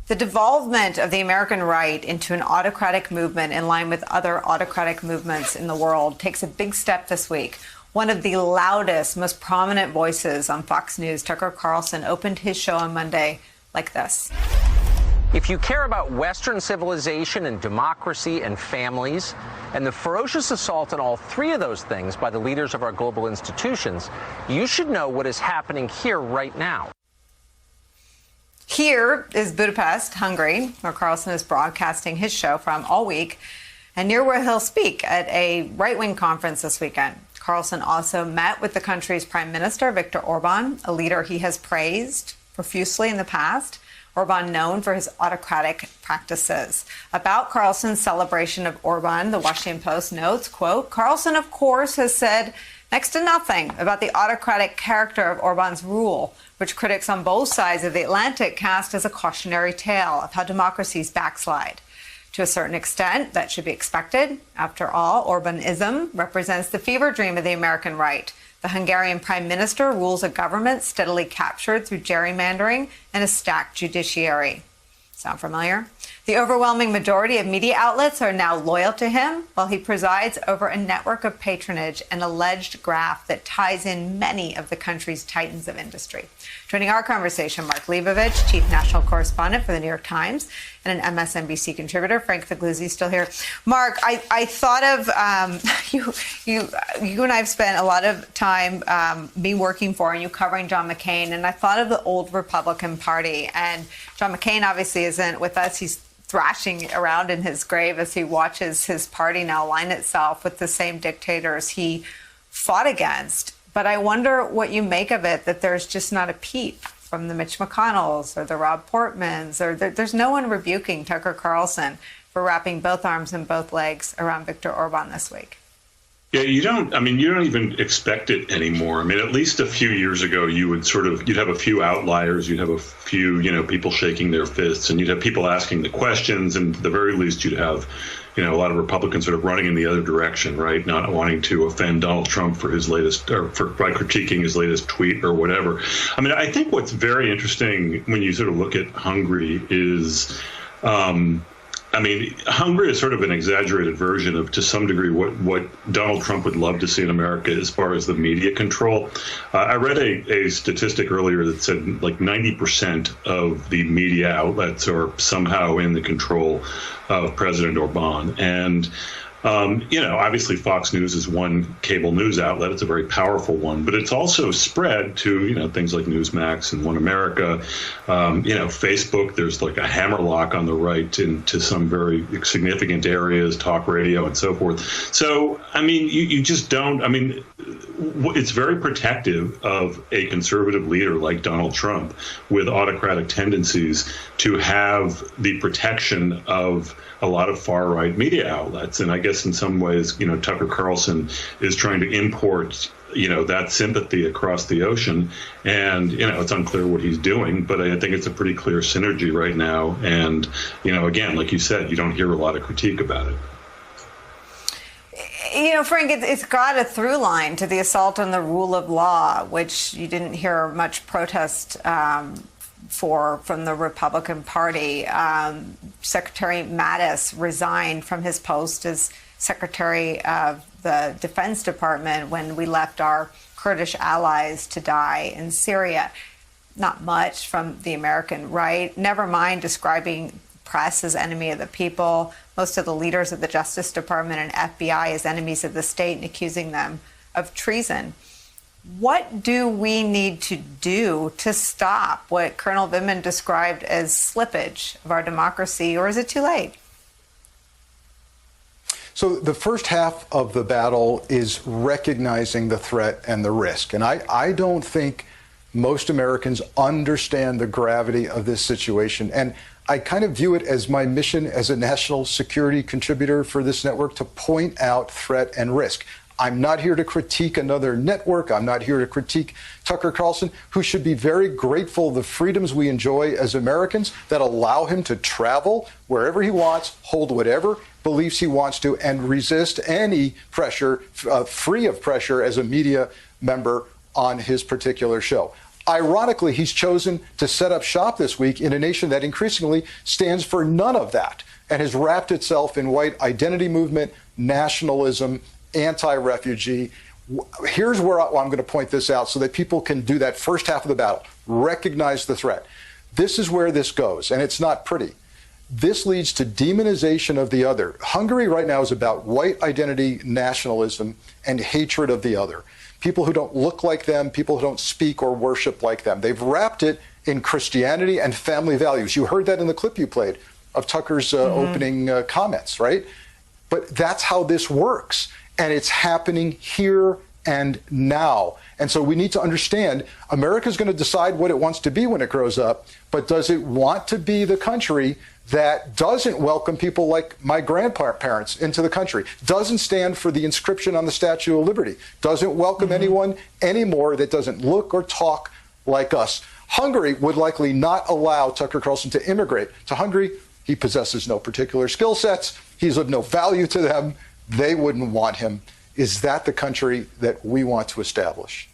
The devolvement of the American right into an autocratic movement in line with other autocratic movements in the world takes a big step this week. One of the loudest, most prominent voices on Fox News, Tucker Carlson, opened his show on Monday like this. If you care about Western civilization and democracy and families, and the ferocious assault on all three of those things by the leaders of our global institutions, you should know what is happening here right now. Here is Budapest, Hungary, where Carlson is broadcasting his show from all week, and near where he'll speak at a right-wing conference this weekend. Carlson also met with the country's Prime Minister, Viktor Orban, a leader he has praised profusely in the past. Orban known for his autocratic practices. About Carlson's celebration of Orban, the Washington Post notes, quote, Carlson, of course, has said next to nothing about the autocratic character of Orban's rule, which critics on both sides of the Atlantic cast as a cautionary tale of how democracies backslide. To a certain extent, that should be expected. After all, Orbanism represents the fever dream of the American right. The Hungarian prime minister rules a government steadily captured through gerrymandering and a stacked judiciary. Sound familiar? The overwhelming majority of media outlets are now loyal to him, while he presides over a network of patronage and alleged graft that ties in many of the country's titans of industry. Joining our conversation, Mark Leibovich, chief national correspondent for the New York Times and an MSNBC contributor. Frank Figliuzzi still here. Mark, I thought of you and I have spent a lot of time me working for and you covering John McCain, and I thought of the old Republican Party. And John McCain obviously isn't with us. He's thrashing around in his grave as he watches his party now align itself with the same dictators he fought against. But I wonder what you make of it, that there's just not a peep from the Mitch McConnells or the Rob Portmans, or there's no one rebuking Tucker Carlson for wrapping both arms and both legs around Viktor Orban this week. Yeah, you don't even expect it anymore. I mean, at least a few years ago, you'd have a few outliers, you'd have a few, people shaking their fists, and you'd have people asking the questions, and at the very least, you'd have, a lot of Republicans sort of running in the other direction, right? Not wanting to offend by critiquing his latest tweet or whatever. I mean, I think what's very interesting when you sort of look at Hungary is, Hungary is sort of an exaggerated version of, to some degree, what Donald Trump would love to see in America as far as the media control. I read a statistic earlier that said like 90% of the media outlets are somehow in the control of President Orban. And obviously Fox News is one cable news outlet. It's a very powerful one, but it's also spread to, things like Newsmax and One America, Facebook. There's like a hammerlock on the right into some very significant areas, talk radio and so forth. So, you just don't, it's very protective of a conservative leader like Donald Trump with autocratic tendencies to have the protection of a lot of far-right media outlets. And I guess in some ways, Tucker Carlson is trying to import, that sympathy across the ocean. And, it's unclear what he's doing, but I think it's a pretty clear synergy right now. And, again, like you said, you don't hear a lot of critique about it. Frank, it's got a through line to the assault on the rule of law, which you didn't hear much protest from the Republican Party. Secretary Mattis resigned from his post as Secretary of the Defense Department when we left our Kurdish allies to die in Syria. Not much from the American right, never mind describing press as enemy of the people, most of the leaders of the Justice Department and FBI as enemies of the state and accusing them of treason. What do we need to do to stop what Colonel Vindman described as slippage of our democracy, or is it too late? So the first half of the battle is recognizing the threat and the risk. And I don't think most Americans understand the gravity of this situation. And I kind of view it as my mission as a national security contributor for this network to point out threat and risk. I'm not here to critique another network. I'm not here to critique Tucker Carlson, who should be very grateful the freedoms we enjoy as Americans that allow him to travel wherever he wants, hold whatever beliefs he wants to, and resist any pressure, free of pressure as a media member on his particular show. Ironically, he's chosen to set up shop this week in a nation that increasingly stands for none of that and has wrapped itself in white identity movement, nationalism, anti-refugee. Here's where I'm going to point this out so that people can do that first half of the battle, recognize the threat. This is where this goes, and it's not pretty. This leads to demonization of the other. Hungary right now is about white identity, nationalism, and hatred of the other. People who don't look like them, people who don't speak or worship like them. They've wrapped it in Christianity and family values. You heard that in the clip you played of Tucker's opening comments, right? But that's how this works. And it's happening here and now. And so we need to understand America's going to decide what it wants to be when it grows up, but does it want to be the country that doesn't welcome people like my grandparents into the country, doesn't stand for the inscription on the Statue of Liberty, doesn't welcome anyone anymore that doesn't look or talk like us? Hungary would likely not allow Tucker Carlson to immigrate to Hungary. He possesses no particular skill sets. He's of no value to them. They wouldn't want him. Is that the country that we want to establish?